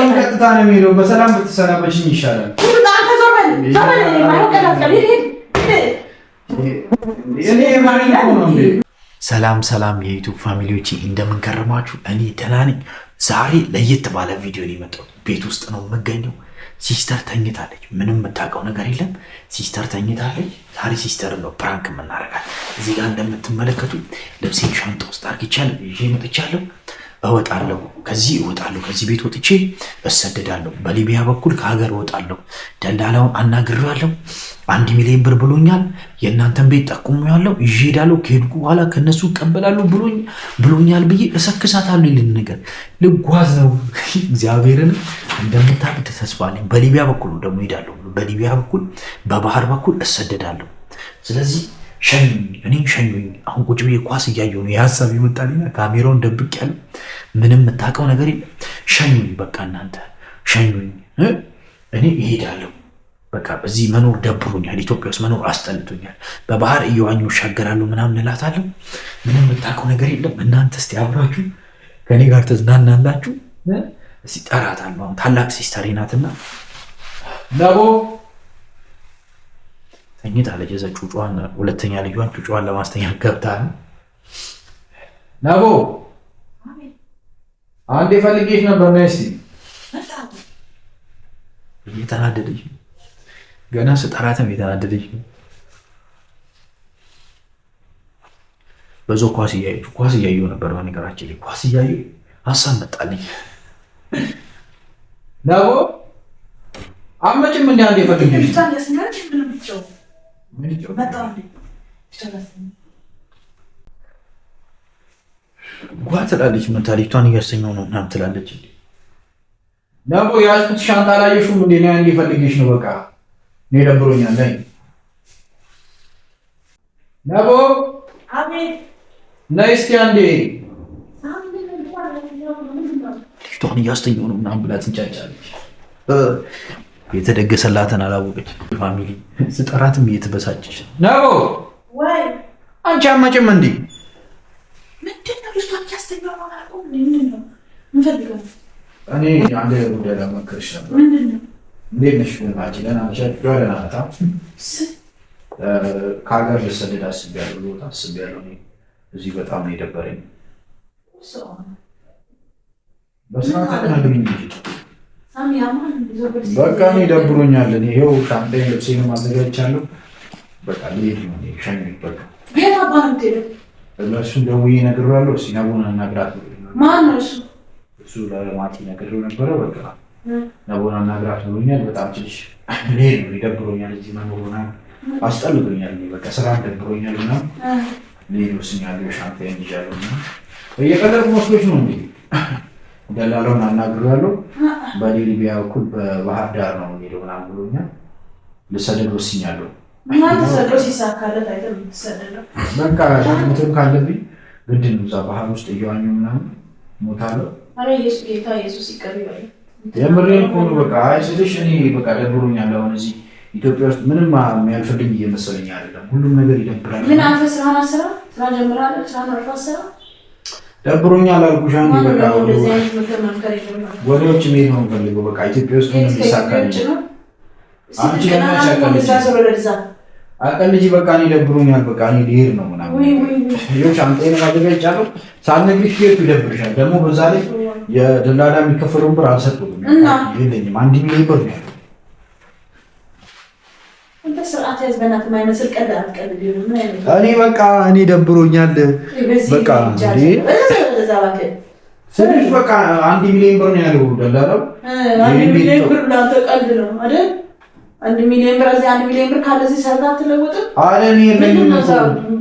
ለምን ቀጥታ ነው የሚሄደው? በሰላም ብትሰናበችኝ ይሻላል። ሰላም ሰላም የዩቲዩብ ፋሚሊዎች እንደምን ከረማችሁ? እኔ ደህና ነኝ። ዛሬ ለየት ባለ ቪዲዮ ነው የመጣሁት። ቤት ውስጥ ነው የምገኘው። ሲስተር ተኝታለች። ምንም የምታውቀው ነገር የለም። ሲስተር ተኝታለች። ዛሬ ሲስተር ነው ፕራንክ የምናደርጋት። እዚህ ጋር እንደምትመለከቱ ልብሴን ሻንጣ ውስጥ አድርጌቻለሁ፣ ይዤ መጥቻለሁ። እወጣለሁ፣ ከዚህ ቤት ወጥቼ እሰደዳለሁ። በሊቢያ በኩል ከሀገር እወጣለሁ። ደላላውን አናግሬዋለሁ። 1 ሚሊዮን ብር ብሎኛል። የእናንተን ቤት ጠቁሜዋለሁ፣ ይዤ እሄዳለሁ። ከሄድኩ በኋላ ከነሱ እቀበላለሁ ብሎኛል ብዬ እሰክሳታለሁ። ይልን ነገር ልጓዝ ነው። እግዚአብሔርን እንደምታብድ ተስፋ አለኝ። በሊቢያ በኩል ደግሞ እሄዳለሁ። በሊቢያ በኩል በባህር በኩል እሰደዳለሁ። ስለዚህ እኔን ሸኙኝ። አሁን ቁጭ ብዬ ኳስ እያየሁ ነው። የሀሳብ ይመጣልኝ። ካሜራውን ደብቄያለሁ። ምንም የምታውቀው ነገር የለም። ሸኙኝ፣ በቃ እናንተ ሸኙኝ። እኔ እሄዳለሁ። በቃ በዚህ መኖር ደብሮኛል። ኢትዮጵያ ውስጥ መኖር አስጠልቶኛል። በባህር እየዋኘሁ እሻገራለሁ ምናምን እላታለሁ። ምንም የምታውቀው ነገር የለም። እናንተ እስቲ አብራችሁ ከኔ ጋር ተዝናናላችሁ። እስቲ ጠራታለሁ። አሁን ታላቅ ሲስተሬ ናትና ነቦ ተኝታለች። የዛ ጩጫዋን ሁለተኛ ልጇን ጩጫዋን ለማስተኛት ገብታ ነው። ነቦ አንዴ ፈልጌሽ ነበር። ነይ እስቲ። እየተናደደች ነው። ገና ስጠራትም እየተናደደች ነው። በዛው ኳስ እያየሁ ነበር። በነገራችን ላይ ኳስ እያየሁ ሀሳብ መጣልኝ። ነቦ አመጭም እንደ አንዴ ፈልጌሽ ጓ ትላለች። መታሊቷን እያሰኘው ነው ምናምን ትላለች። ነቦ ያዝኩት ሻንጣ አላየሽውም እንዴ? ነይ አንዴ ፈልጌሽ ነው። በቃ እኔ ደብሮኛል። ነይ ነቦ። አቤት። ነይ እስኪ አንዴ። ልጅቷን እያስተኛው ነው ምናምን ብላ ትንጫጫለች። የተደገሰላትን አላወቀች። ፋሚሊ ስጠራትም እየተበሳጨች ነቦ። ወይ አንቺ አማጭም እንዴ? ምንድነው ልጅቷን እያስተኛው ነው አላልኩም? ምንድነው ምፈልገው? እኔ አንዴ ጉዳይ ለመከርሽ ነበር። ምንድነው? እንዴት ነሽ? አንቺ ደህና ነሽ? ደህና ነሽ? ከሀገር ልሰደድ አስቤያለሁ። እኔ እዚህ በጣም ነው የደበረኝ። በስርዓት ተናግሪኝ እንጂ በቃ እኔ ደብሮኛል። እኔ ይኸው ሻንጣዬን ልብሴንም አዘጋጅቻለሁ። በቃ ልሄድ ነው። ሸኙኝ በቃ። እሱን ደውዬ እነግረዋለሁ። እስኪ ነቦን አናግራት። ማነው እሱ? እሱ ለማቲ ነግሬው ነበረ። በቃ ነቦን አናግራት ብሎኛል። በጣም ትንሽ ልሄድ ነው። ደብሮኛል። እዚህ መኖር ምናምን አስጠልቶኛል። በቃ ስራ ደብሮኛል እና ልሄድ ወስኛለሁ። ሻንጣዬን ይዣለሁ እና እየቀለድኩ መስሎሽ ነው እንዴ? ደላላውን አናግሬዋለሁ። በሊቢያ በኩል በባህር ዳር ነው የሚሄደው ምናምን ብሎኛል። ልሰደድ ወስኛለሁ። በቃ ሞትም ካለብኝ ግድ ነው። እዛ ባህር ውስጥ እየዋኘሁ ምናምን ሞታለሁ። የምሬን እኮ ነው። በቃ ስልሽ እኔ በቃ ደብሮኛል። አሁን እዚህ ኢትዮጵያ ውስጥ ምንም የሚያልፍልኝ እየመሰለኝ አይደለም። ሁሉም ነገር ይደብራል። ምን አንተ ስራ ጀምራለህ? ስራ ነው ስራ ደብሮኛል አልኩሽ። አንዴ በቃ ወደ ውጭ መሄድ ነው የምፈልገው። በቃ ኢትዮጵያ ውስጥ ምንም ይሳካልኝ። አንቺ አቀልጂ በቃ እኔ ደብሮኛል። በቃ እኔ ልሄድ ነው ምናምን ይኸውልሽ አንተን ማዘጋጅቻለሁ። ሳልነግርሽ ልሄድ ይደብርሻል። ደግሞ በዛ ላይ የደላላ የሚከፈለውን ብር አልሰጡኝም። የለኝም። 1 ሚሊዮን ብር ነው ያለው። እኔ በቃ እኔ ደብሮኛል። በቃ ስልሽ በቃ 1 ሚሊዮን ብር ነው ያለው ደላላው። 1 ሚሊዮን ብር ላንተ ቀልድ ነው አይደል? 1 ሚሊዮን ብር እዚህ 1 ሚሊዮን ብር ካለ እዚህ ሰርታ አትለወጥም። አረ እኔ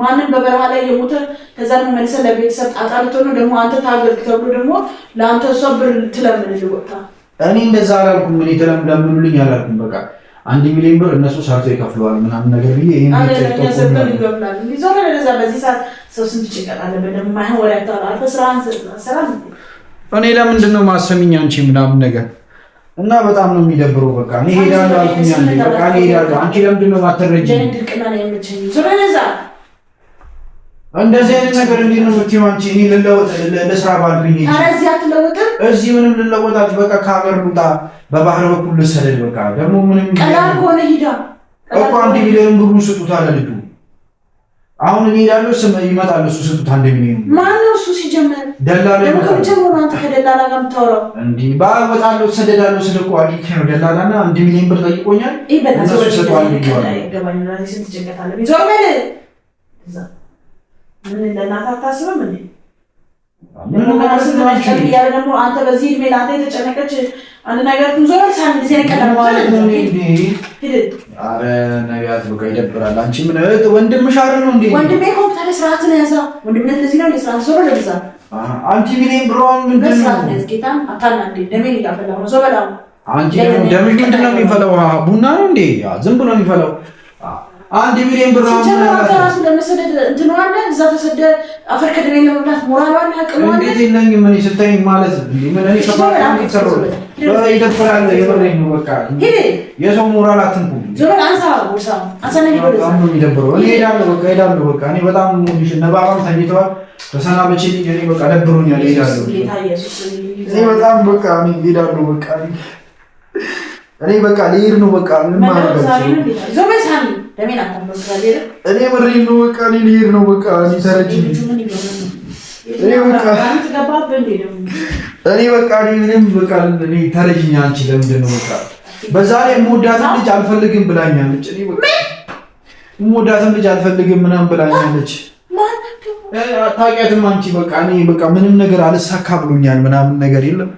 ማንም በበረሃ ላይ የሞተ ከዛ ነው መልሰህ ለቤተሰብ ጣጣልቶ ነው ደግሞ አንተ ታገልክ ተብሎ ደግሞ ለአንተ እሷ ብር ትለምንልህ ወጣ። እኔ እንደዛ አላልኩም። እኔ ለምኑልኝ አላልኩም። በቃ 1 ሚሊዮን ብር እነሱ ሰርተው ይከፍለዋል ምናምን ነገር ብዬ ይሄን ይተጠቆም ይገባል። ሊዞር ለዛ በዚህ ሰዓት ሰው ስንት ጭንቀት አለበት። ደግሞ ማይሆን ወሬ አታውራ። ስራን ሰራ። እኔ ለምንድን ነው ማሰሚኝ አንቺ ምናምን ነገር እና በጣም ነው የሚደብረው። በቃ እኔ ሄዳለሁ አልኩኝ። በቃ እኔ ሄዳለሁ። አንቺ ለምንድን ነው ማተረጂ? እንደዚህ አይነት ነገር እንዴት ነው የምትይው አንቺ? እኔ ልለወጥ ለስራ ባልኩኝ ኧረ እዚህ አትለወጥም። እዚህ ምንም ልለወጣች በቃ ከሀገር ልውጣ፣ በባህር በኩል ልሰደድ። በቃ ደግሞ ምንም ቀላል ከሆነ ሂዳ እኮ 1 ሚሊዮን ብሩን ስጡት አለ ልጁ። አሁን እኔ እሄዳለሁ፣ ይመጣል እሱ ስጡት 1 ሚሊዮን። ማነው እሱ ሲጀመር? ደላላ ነው። ከመጀመሩ አንተ ከደላላ ጋር የምታወራው እንዴ? ባወጣለሁ ሰደዳለሁ ስል እኮ አዲክ ነው ደላላና 1 ሚሊዮን ብር ጠይቆኛል። ይሄ በታሰበ ሰጥቷል ይገባኝ ነው። ስንት ጭንቀት አለ ቢዞር በል እዛ ምን ለናታ ታስበም እንዴ? ምን ማለት ነው? ያለ ደግሞ አንተ በዚህ እድሜ ለአንተ የተጨነቀች አንድ ነገር ዞር ሳን ጊዜ ነቀላል ማለት ነው እንዴ? አረ ነቢያት በቃ ይደብራል። አንቺ ምን ወንድምሽ አይደል ነው እንዴ? ወንድሜ ኮምፒውተር ስርዓትን ያዛ ወንድምነት ለዚህ ነው ለስራ ዞር ለዛ አንቺ ሚሊዮን ብሮን ምንድን ነው ጌታን አታናንዴ ደሜን ይጋፈላው ነው ዞበላው አንቺ ደምሽ ምንድን ነው የሚፈለው? ቡና ነው እንዴ? ዝም ብሎ የሚፈለው 1 ሚሊዮን ብር ነው ራሱ ለመሰደድ እንትን አለ እዛ ተሰደ አፈር ከደሜ ለመብላት ሞራሏን ያቀማል። እንዴት የለኝ ምን ይስጠኝ ማለት እንዴ? ምን እኔ ከባድ ይሰሩ ይደብራል። የምሬን ነው በቃ የሰው ሞራል አትንኩ። ዘመን አንሳ ቦርሳ አንሳ ነው በጣም ነው የሚደብረው። እኔ እሄዳለሁ በቃ እኔ በጣም ሙሉሽ ነባራም ተኝተዋል። ተሰናበችልኝ። እኔ በቃ ደብሮኛል። እሄዳለሁ እኔ በጣም በቃ እኔ እሄዳለሁ በቃ እኔ በቃ ልሄድ ነው በቃ ምን ማለት ነው? ዘመን ሳሚ ደሜን አታምሩ ጋር እኔ ምሬን ነው በቃ እኔ ልሄድ ነው በቃ እኔ ተረጅኝ እኔ በቃ እኔ ምንም በቃ እኔ ተረጅኝ። አንቺ ለምንድን ነው በቃ በዛ ላይ የምወዳትን ልጅ አልፈልግም ብላኛለች። እኔ በቃ የምወዳትን ልጅ አልፈልግም ምናምን ብላኛለች። ታውቂያትም አንቺ በቃ እኔ በቃ ምንም ነገር አልሳካ ብሎኛል ምናምን ነገር የለም።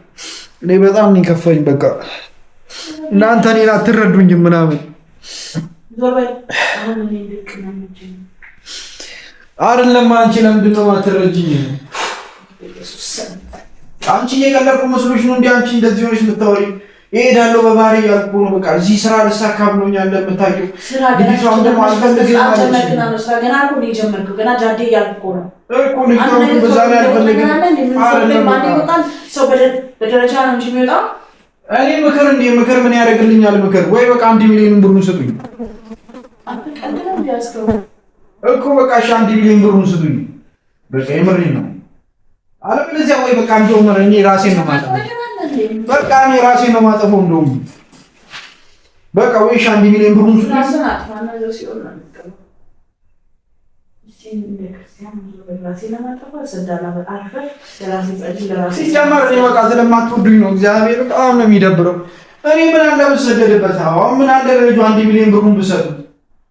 እኔ በጣም ነው ከፋኝ በቃ እናንተ እኔን አትረዱኝም ምናምን አይደለም። አንቺ ለምንድን ነው የማትረጂኝ? አንቺ እየቀለድኩ መስሎሽ ነው እንዴ? አንቺ እንደዚህ ሆነሽ የምታወሪ? እሄዳለሁ በባህሪ ያልኩ ነው በቃ እዚህ ስራ ልሳካ ብሎኛል። እንደምታውቂው ልጅቷም ደግሞ አልፈልግም ማለት ነው። ስራ ገና እኮ ነው የጀመርኩት። ገና ዳዴ እያልኩ ነው እኮ ልጅቷም በዛ ላይ አልፈልግም አይደለም። ሰው በደረጃ ነው እንጂ የሚወጣው። እኔ ምክር ምን ያደርግልኛል? ምክር ወይ በቃ 1 ሚሊዮን ብሩን ስጡኝ እኮ በቃ 1 ሚሊዮን ብሩን ስጡኝ በቃ የምሬን ነው። አለበለዚያ ወይ በቃ እንደውም እኔ ራሴን ነው የማጠፋው። በቃ እኔ ራሴን ነው የማጠፋው እንደውም በቃ ወይ 1 ሚሊዮን ብሩን ስጡኝ። ሲጀመር እኔ በቃ ስለማትወዱኝ ነው። እግዚአብሔር በጣም ነው የሚደብረው። እኔ ምን አለ ብሰደድበት? አሁን ምን አለ ልጁ 1 ሚሊዮን ብሩን ብሰጡት?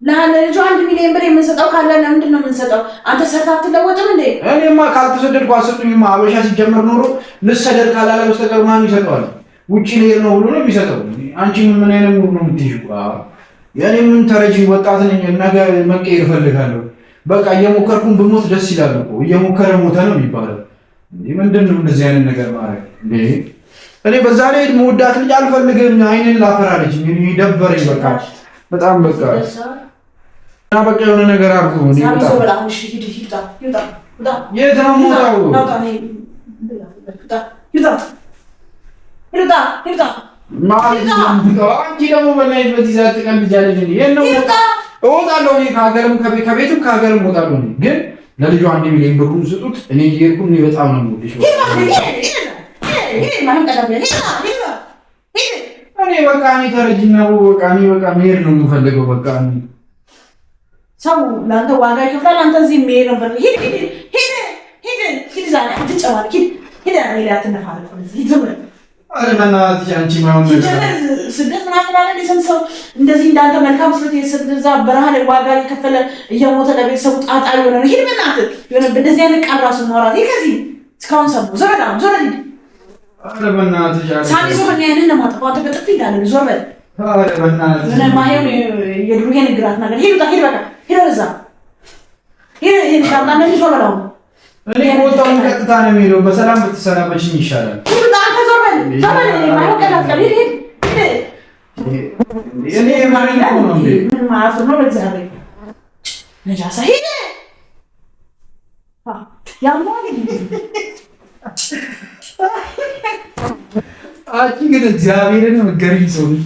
ለልጁ 1 ሚሊዮን ብር የምንሰጠው ካለ ለምንድን ነው የምንሰጠው? አንተ ሰርተህ አትለወጥም እንዴ? እኔማ ካልተሰደድኩ አሰጡኝማ። አበሻ ሲጀመር ኖሮ ልሰደድ ካላለ በስተቀር ማን ይሰጠዋል? ውጪ ልሄድ ነው ብሎ ነው የሚሰጠው። አንቺ ምን አይነት ሙሉ ነው የምትይው? የኔ ምን ተረጂ ወጣት ነኝ። ነገ መቀየር እፈልጋለሁ። በቃ እየሞከርኩን ብሞት ደስ ይላል እኮ። እየሞከረ ሞተ ነው የሚባለው። ምንድን ነው እንደዚህ አይነት ነገር ማድረግ እንዴ? እኔ በዛ ላይ መወዳት ልጅ አልፈልግም። አይኔን ላፈራለች። ደበረኝ በቃ በጣም በቃ እና በቃ የሆነ ነገር አድርጎ ነው የት ነው የምወጣው? አንቺ ደግሞ በእናትሽ በዚህ ሰዓት ትቀልጃለሽ እንዴ? የት ነው እወጣለሁ እኔ ከቤትም ከሀገርም እወጣለሁ። ግን ለልጁ 1 ሚሊዮን ብሩን ስጡት። እኔ እየሄድኩ እኔ በጣም ነው የምወድሽ። እኔ በቃ እኔ ተረጅና በቃ እኔ በቃ መሄድ ነው የምፈልገው። በቃ ሰው ለአንተ ዋጋ ይከፍላል። አንተ እዚህ መሄድ ነው የምፈልገው። ሂድ ዛሬ አትጨማለቅ። ሂድ ሌላ ትነፋለህ። ኧረ በእናትሽ አንቺ ማይሆን ነገር ስደት ምናምን አለ እንደ ሰው እንደዚህ እንዳንተ መልካም ስለት የሰደዛ በረሃ ላይ ዋጋ እየከፈለ እየሞተ ለቤተሰቡ ጣጣ የሆነ ነው። ሂድ በእናትህ የሆነ እንደዚህ አይነት ቃል ራሱ ማውራት ከዚህ እስካሁን ሰሙ ዞር ሂድ። ኧረ በእናትሽ ሳሚ ዞር ነው ያንን ለማጥፋት አንተ በጥፊ እንዳለ ዞር በል። ኧረ በእናትሽ ምን ማየው የድሩዬ ንግራት ነገር ሂድ በቃ ሂድ ወደዛ ሂድ ሻምጣ ነው ዞር በላው። እኔ ወጣው ቀጥታ ነው የሚሄደው። በሰላም ብትሰናበችኝ ይሻላል። እኔ ማረኝ ነው እንዴ? ምን ማለት ነው? በእግዚአብሔር ነጃሳ ሄደ ያማል። አንቺ ግን እግዚአብሔርን መገረኝ ሰው ነሽ።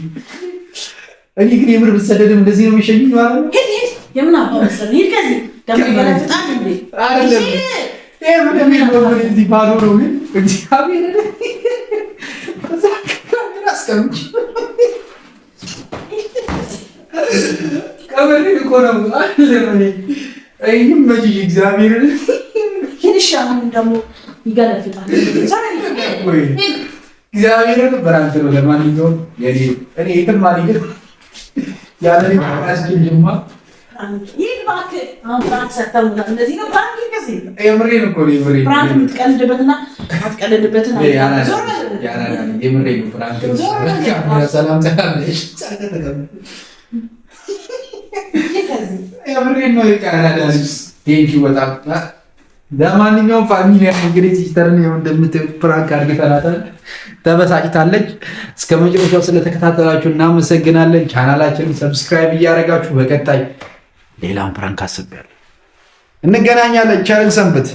እኔ ግን የምር ብትሰደድም እንደዚህ ነው የሚሸኝኝ ማለት ነው። ሄድ የምን አባሰል ሄድ ከዚህ ደግሞ ይገለፍጣል እንዴ? አይደለም ይሄ ምንም ይሆን እዚህ ባዶ ነው ግን እግዚአብሔር ከዛ ካሜራ አስቀምጭ ካሜራ እኮ ነው አይደለም አይም መጂ እግዚአብሔር ይሻም ደግሞ ይገለፍጣል እግዚአብሔር በራንተ ነው ለማንኛውም እኔ የትም ማሊገር ያለ አስኪልማ ይባክ አሁን ፍራንክ ሰተው እንደዚህ ነው ፍራንክ ይከዚህ የምሬን እኮ ነው የምሬን ፍራንክ የምትቀልድበትና አትቀልድበትና ያና የምሬን ፍራንክ ሰላም ተካለሽ የምሬን ነው የቃላዳስ ቴንኪ በጣም ለማንኛውም ፋሚሊ እንግዲህ ሲስተርን ነው እንደምትሉት ፕራንክ አድርገናታል። ተበሳጭታለች። እስከ መጨረሻው ስለተከታተላችሁ እናመሰግናለን። ቻናላችንን ሰብስክራይብ እያደረጋችሁ በቀጣይ ሌላም ፕራንክ አስቤያለሁ። እንገናኛለን። ቸር ሰንብት።